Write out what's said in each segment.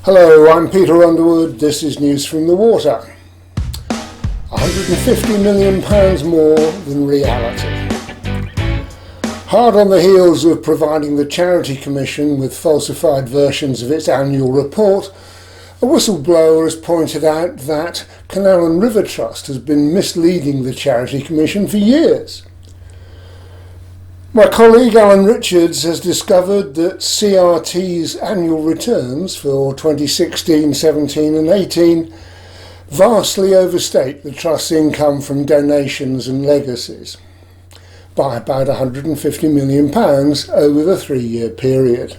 Hello, I'm Peter Underwood. This is News from the Water. £150 million more than reality. Hard on the heels of providing the Charity Commission with falsified versions of its annual report, a whistleblower has pointed out that Canal and River Trust has been misleading the Charity Commission for years. My colleague Alan Richards has discovered that CRT's annual returns for 2016, 17 and 18 vastly overstate the Trust's income from donations and legacies by about £150 million over the 3-year period.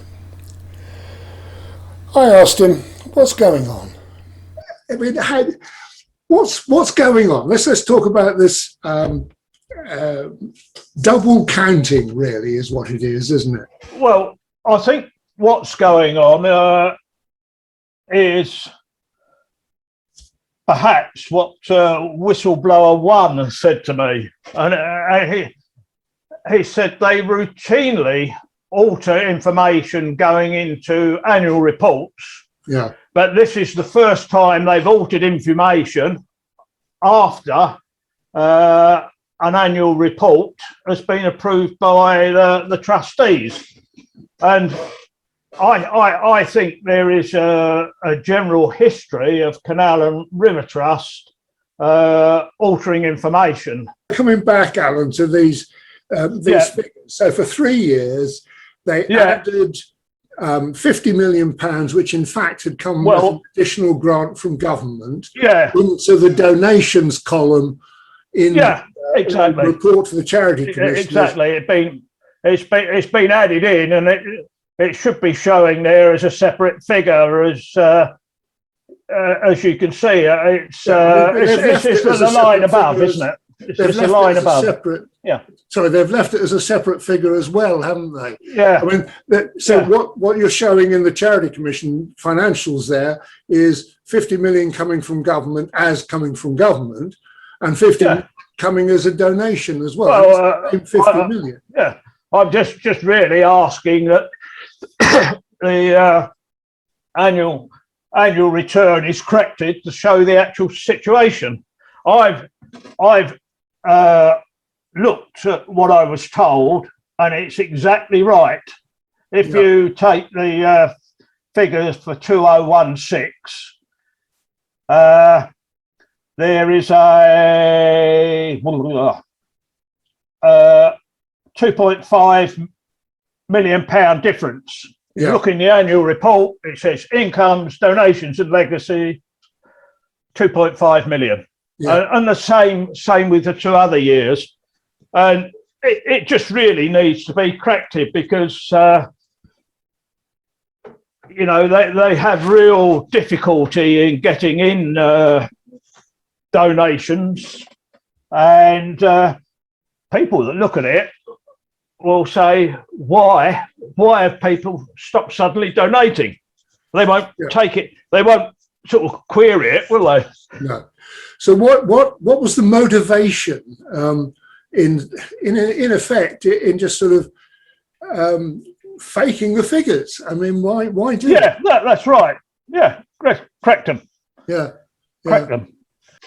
I asked him, what's going on? I mean, what's going on? Let's talk about this double counting, really, is what it is, isn't it? Well, I think what's going on is perhaps what whistleblower 1 has said to me. And he said they routinely alter information going into annual reports. Yeah. But this is the first time they've altered information after an annual report has been approved by the trustees. And I think there is a general history of Canal and River Trust altering information. Coming back, Alan, to these figures. So for 3 years, they added £50 million, which in fact had come with an additional grant from government, into the donations column in the report for the Charity Commission. Exactly. It's been added in, and it should be showing there as a separate figure, as you can see. It's the line above, isn't it? It's the line above. Sorry, they've left it as a separate figure as well, haven't they? Yeah. I mean, what you're showing in the Charity Commission financials there is 50 million coming from government and 50 coming as a donation as well. Well, 50 million. Yeah, I'm just really asking that the annual return is corrected to show the actual situation. I've looked at what I was told, and it's exactly right. If you take the figures for 2016, there is a £2.5 million difference. You look in the annual report, it says incomes, donations and legacy, 2.5 million. And the same with the 2 other years. And it just really needs to be corrected because, they have real difficulty in getting in donations, and people that look at it will say, why have people stopped suddenly donating? They won't take it, they won't sort of query it, will they? No. So what was the motivation in effect in just sort of faking the figures? I mean, why do that? That's right. Yeah, correct them. Correct them.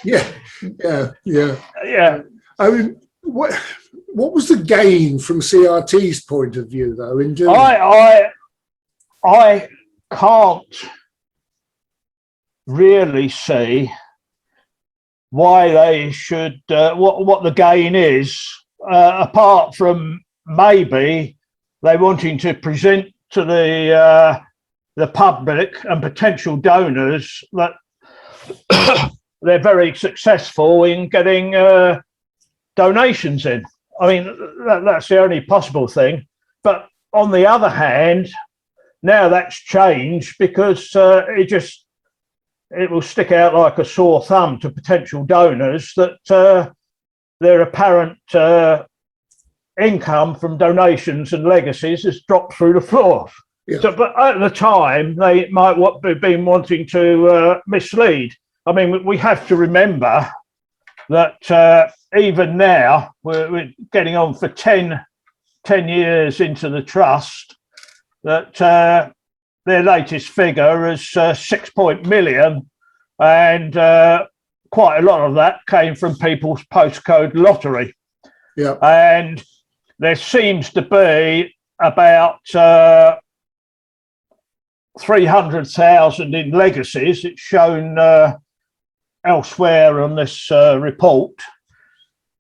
Yeah. I mean, what was the gain from CRT's point of view, though, in doing I can't really see why they should, what the gain is, apart from maybe they wanting to present to the public and potential donors that they're very successful in getting donations in. I mean, that's the only possible thing. But on the other hand, now that's changed because it will stick out like a sore thumb to potential donors that their apparent income from donations and legacies has dropped through the floor. So, but at the time, they might have been wanting to mislead. I mean, we have to remember that even now, we're getting on for 10 years into the trust, that their latest figure as 6 million, and quite a lot of that came from people's postcode lottery. Yeah. And there seems to be about 300,000 in legacies. It's shown elsewhere on this report.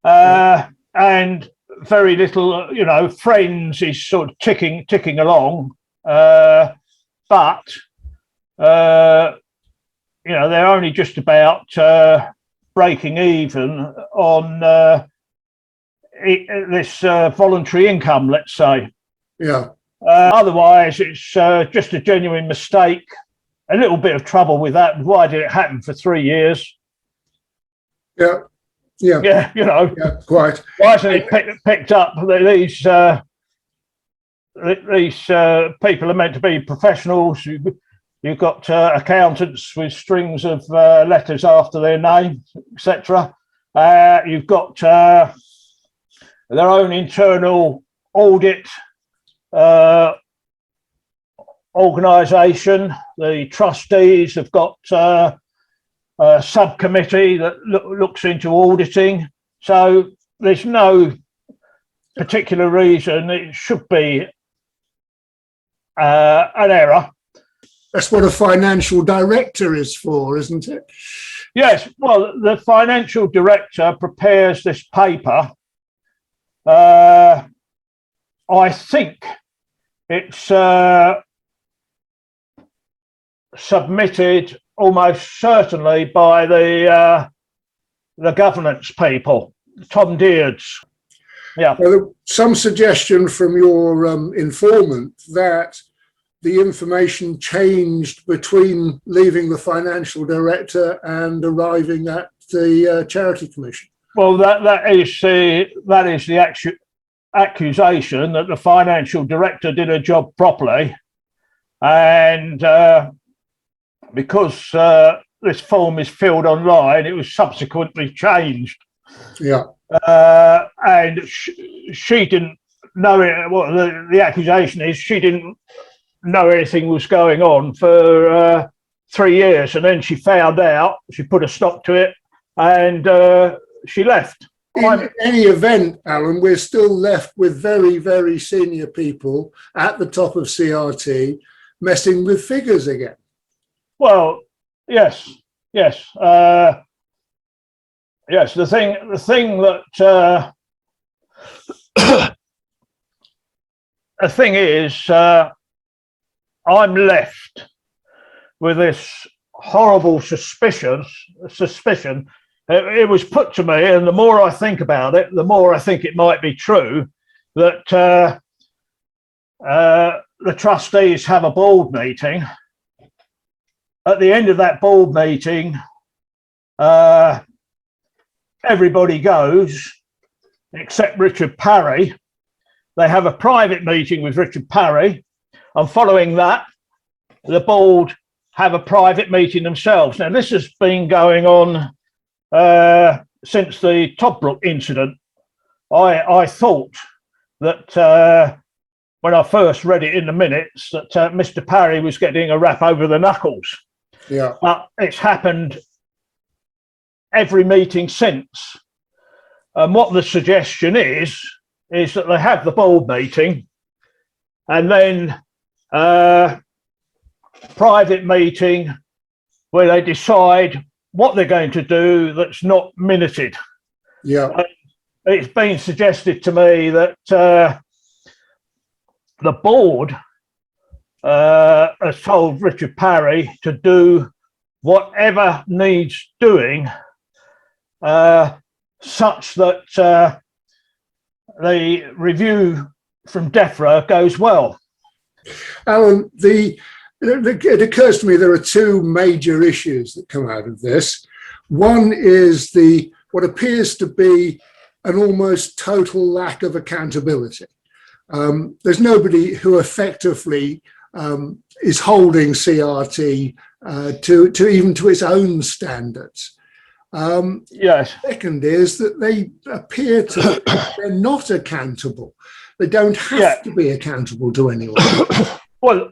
And very little, friends is sort of ticking along. But they're only just about breaking even on this voluntary income, let's say. Yeah. Otherwise, it's just a genuine mistake. A little bit of trouble with that. Why did it happen for 3 years? Yeah. Yeah, Yeah, quite. Why hasn't it picked up? These people are meant to be professionals. You've got accountants with strings of letters after their name, etc. You've got their own internal audit organisation. The trustees have got a subcommittee that looks into auditing. So there's no particular reason it should be an error. That's what a financial director is for, isn't it? Yes, well, the financial director prepares this paper. I think it's submitted almost certainly by the governance people, Tom Deards. Yeah. Well, some suggestion from your informant that the information changed between leaving the financial director and arriving at the charity commission. Well, that is the accusation that the financial director did a job properly, and because this form is filled online, it was subsequently changed. Yeah. And she didn't know it. Well, the accusation is she didn't know anything was going on for 3 years, and then she found out. She put a stop to it, and she left. In any event, Alan, we're still left with very, very senior people at the top of CRT messing with figures again. Well, yes. Yes. The thing that the thing is, I'm left with this horrible suspicion. It was put to me, and the more I think about it, the more I think it might be true that the trustees have a board meeting. At the end of that board meeting, everybody goes except Richard Parry. They have a private meeting with Richard Parry, and following that, the board have a private meeting themselves. Now, this has been going on since the Toddbrook incident. I thought that when I first read it in the minutes that Mr. Parry was getting a rap over the knuckles. Yeah. But it's happened every meeting since. And what the suggestion is that they have the board meeting and then private meeting where they decide what they're going to do that's not minuted. Yeah. It's been suggested to me that the board has told Richard Parry to do whatever needs doing such that the review from DEFRA goes well. Alan, it occurs to me there are two major issues that come out of this. One is what appears to be an almost total lack of accountability. There's nobody who effectively is holding CRT to even to its own standards. Yes. Second is that they appear to they're not accountable. They don't have to be accountable to anyone. Well,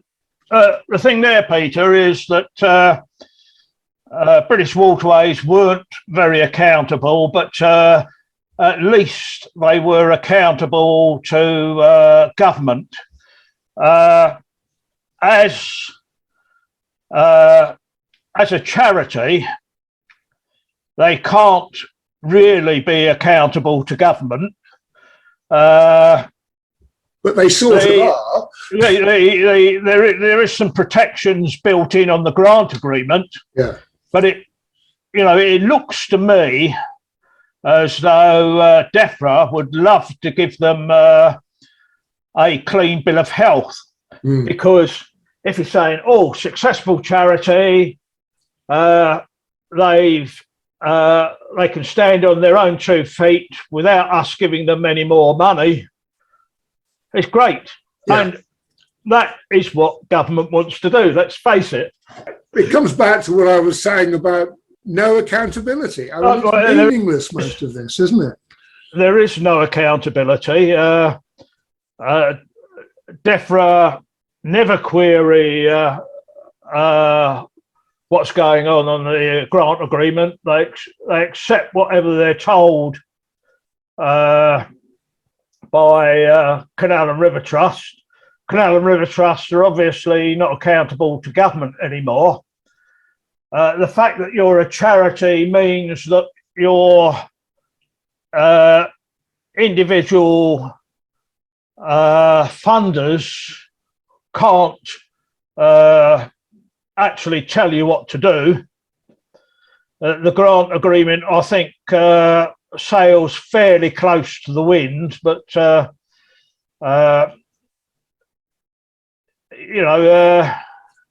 the thing there, Peter, is that British Waterways weren't very accountable, but at least they were accountable to government. As a charity, they can't really be accountable to government. But they sort of are. There is some protections built in on the grant agreement. Yeah. But it looks to me as though DEFRA would love to give them a clean bill of health, because if you're saying, successful charity, they can stand on their own 2 feet without us giving them any more money, it's great. Yeah. And that is what government wants to do, let's face it. It comes back to what I was saying about no accountability. I mean, it's meaningless, most of this, isn't it? There is no accountability. DEFRA never query what's going on the grant agreement. They accept whatever they're told by Canal and River Trust. Canal and River Trusts are obviously not accountable to government anymore. The fact that you're a charity means that your individual funders can't actually tell you what to do. The grant agreement, I think, sails fairly close to the wind, but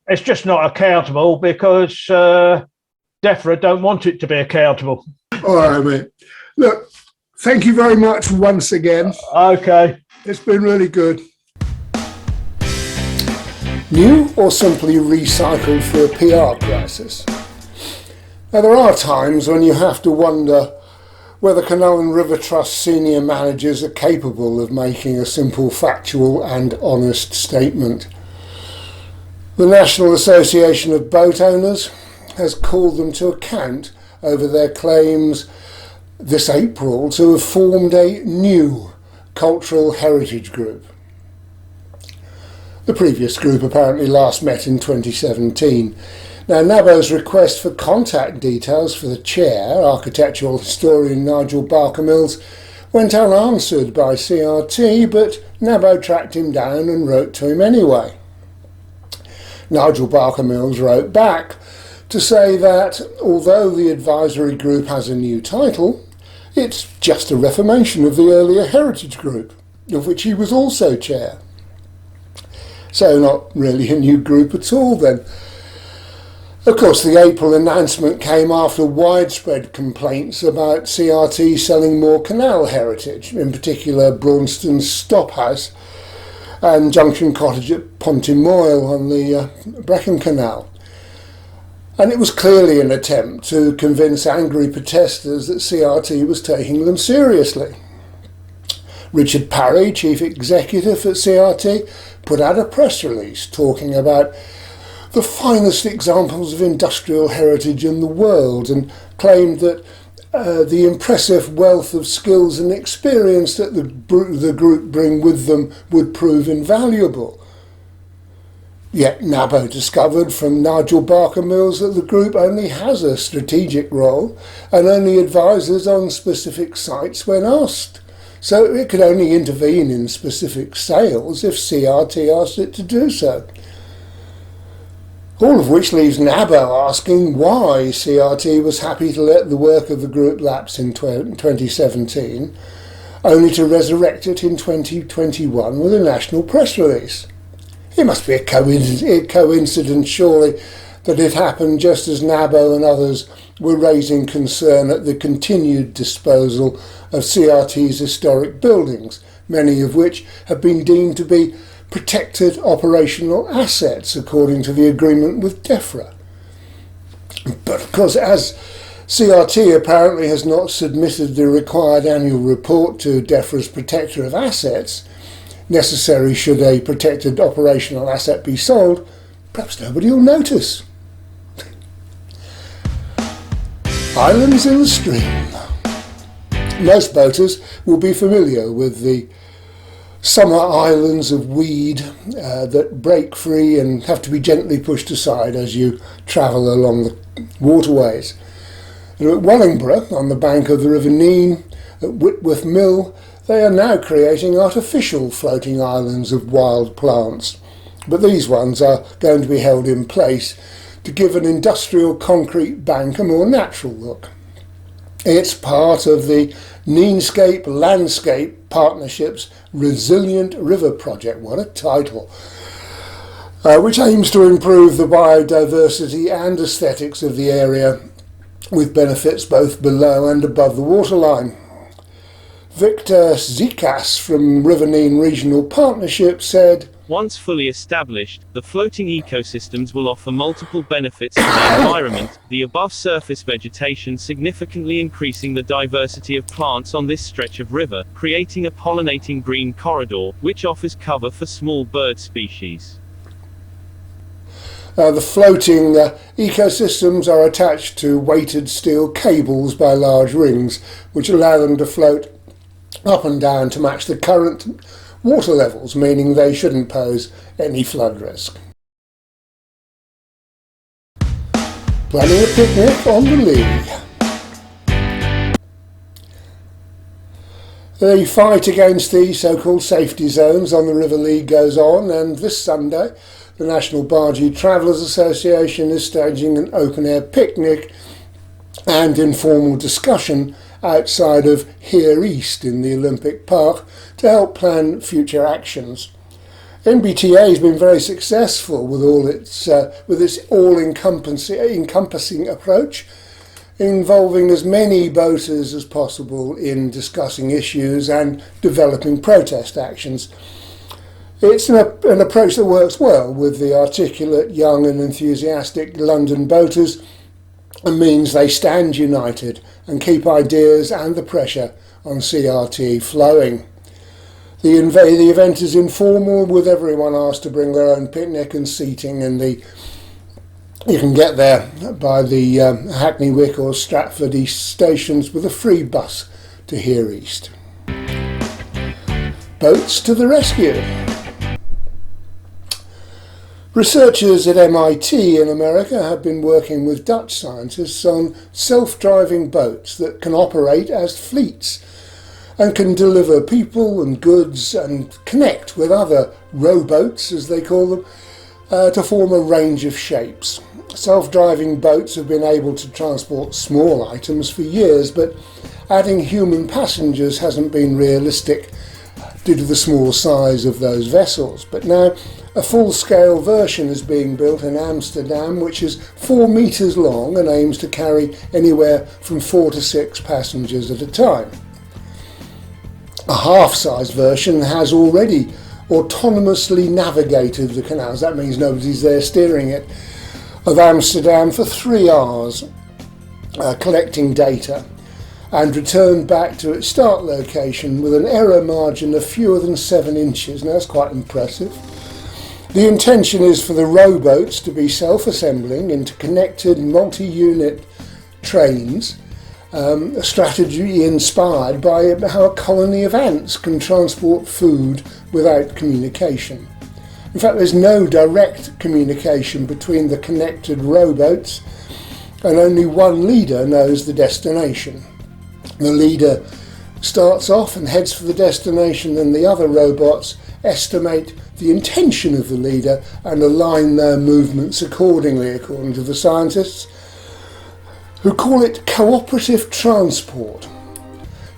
it's just not accountable because DEFRA don't want it to be accountable. All right, mate. Look, thank you very much once again. Okay. It's been really good. New or simply recycled for a PR crisis? Now, there are times when you have to wonder whether Canal and River Trust senior managers are capable of making a simple, factual and honest statement. The National Association of Boat Owners has called them to account over their claims this April to have formed a new cultural heritage group. The previous group apparently last met in 2017. Now, NABO's request for contact details for the chair, architectural historian Nigel Barker-Mills, went unanswered by CRT, but NABO tracked him down and wrote to him anyway. Nigel Barker-Mills wrote back to say that although the advisory group has a new title, it's just a reformation of the earlier heritage group, of which he was also chair. So not really a new group at all then. Of course, the April announcement came after widespread complaints about CRT selling more canal heritage, in particular Braunston's Stop House and Junction Cottage at Pontymoyle on the Brecon Canal. And it was clearly an attempt to convince angry protesters that CRT was taking them seriously. Richard Parry, chief executive at CRT, put out a press release talking about the finest examples of industrial heritage in the world and claimed that the impressive wealth of skills and experience that the group bring with them would prove invaluable. Yet NABO discovered from Nigel Barker-Mills that the group only has a strategic role and only advises on specific sites when asked. So it could only intervene in specific sales if CRT asked it to do so. All of which leaves NABO asking why CRT was happy to let the work of the group lapse in 2017, only to resurrect it in 2021 with a national press release. It must be a coincidence, surely, that it happened just as NABO and others were raising concern at the continued disposal of CRT's historic buildings, many of which have been deemed to be protected operational assets according to the agreement with DEFRA. But of course, as CRT apparently has not submitted the required annual report to DEFRA's protector of assets, necessary should a protected operational asset be sold, Perhaps nobody will notice. Islands in the stream. Most boaters will be familiar with the summer islands of weed that break free and have to be gently pushed aside as you travel along the waterways. And at Wellingborough, on the bank of the River Nene, at Whitworth Mill, they are now creating artificial floating islands of wild plants. But these ones are going to be held in place to give an industrial concrete bank a more natural look. It's part of the Nenescape Landscape Partnership's Resilient River Project, what a title, which aims to improve the biodiversity and aesthetics of the area with benefits both below and above the waterline. Victor Zikas from River Nene Regional Partnership said, "Once fully established, the floating ecosystems will offer multiple benefits to the environment, the above-surface vegetation significantly increasing the diversity of plants on this stretch of river, creating a pollinating green corridor, which offers cover for small bird species." The floating ecosystems are attached to weighted steel cables by large rings, which allow them to float up and down to match the current water levels, meaning they shouldn't pose any flood risk. Planning a picnic on the Lee. The fight against the so-called safety zones on the River Lee goes on, and this Sunday the National Bargee Travellers Association is staging an open-air picnic and informal discussion outside of Here East in the Olympic Park to help plan future actions. NBTA has been very successful with its all-encompassing approach, involving as many boaters as possible in discussing issues and developing protest actions. It's an approach that works well with the articulate, young and enthusiastic London boaters, and means they stand united and keep ideas and the pressure on CRT flowing. The event is informal, with everyone asked to bring their own picnic and seating, and you can get there by the Hackney Wick or Stratford East stations with a free bus to Here East. Boats to the rescue. Researchers at MIT in America have been working with Dutch scientists on self-driving boats that can operate as fleets and can deliver people and goods and connect with other rowboats, as they call them, to form a range of shapes. Self-driving boats have been able to transport small items for years, but adding human passengers hasn't been realistic due to the small size of those vessels. But now a full-scale version is being built in Amsterdam, which is 4 metres long and aims to carry anywhere from 4 to 6 passengers at a time. A half-size version has already autonomously navigated the canals, that means nobody's there steering it, of Amsterdam for 3 hours, collecting data, and returned back to its start location with an error margin of fewer than 7 inches. Now that's quite impressive. The intention is for the rowboats to be self-assembling into connected multi-unit trains, a strategy inspired by how a colony of ants can transport food without communication. In fact, there's no direct communication between the connected rowboats, and only one leader knows the destination. The leader starts off and heads for the destination, and the other robots estimate the intention of the leader and align their movements accordingly, according to the scientists, who call it cooperative transport,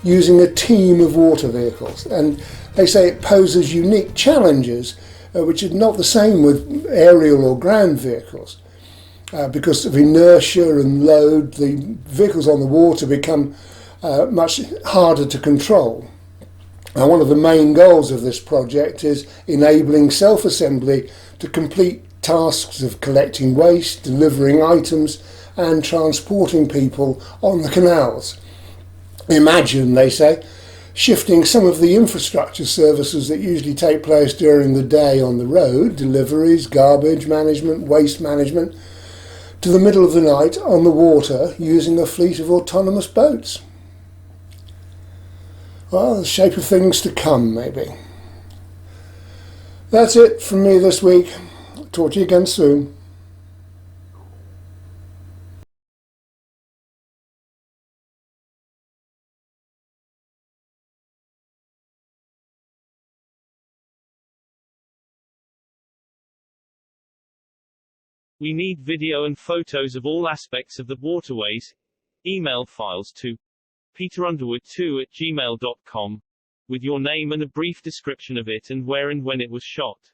using a team of water vehicles. And they say it poses unique challenges, which are not the same with aerial or ground vehicles. Because of inertia and load, the vehicles on the water become much harder to control. Now, one of the main goals of this project is enabling self-assembly to complete tasks of collecting waste, delivering items, and transporting people on the canals. Imagine, they say, shifting some of the infrastructure services that usually take place during the day on the road, deliveries, garbage management, waste management, to the middle of the night on the water using a fleet of autonomous boats. Well, the shape of things to come, maybe. That's it from me this week. Talk to you again soon. We need video and photos of all aspects of the waterways. Email files to peterunderwood2@gmail.com with your name and a brief description of it and where and when it was shot.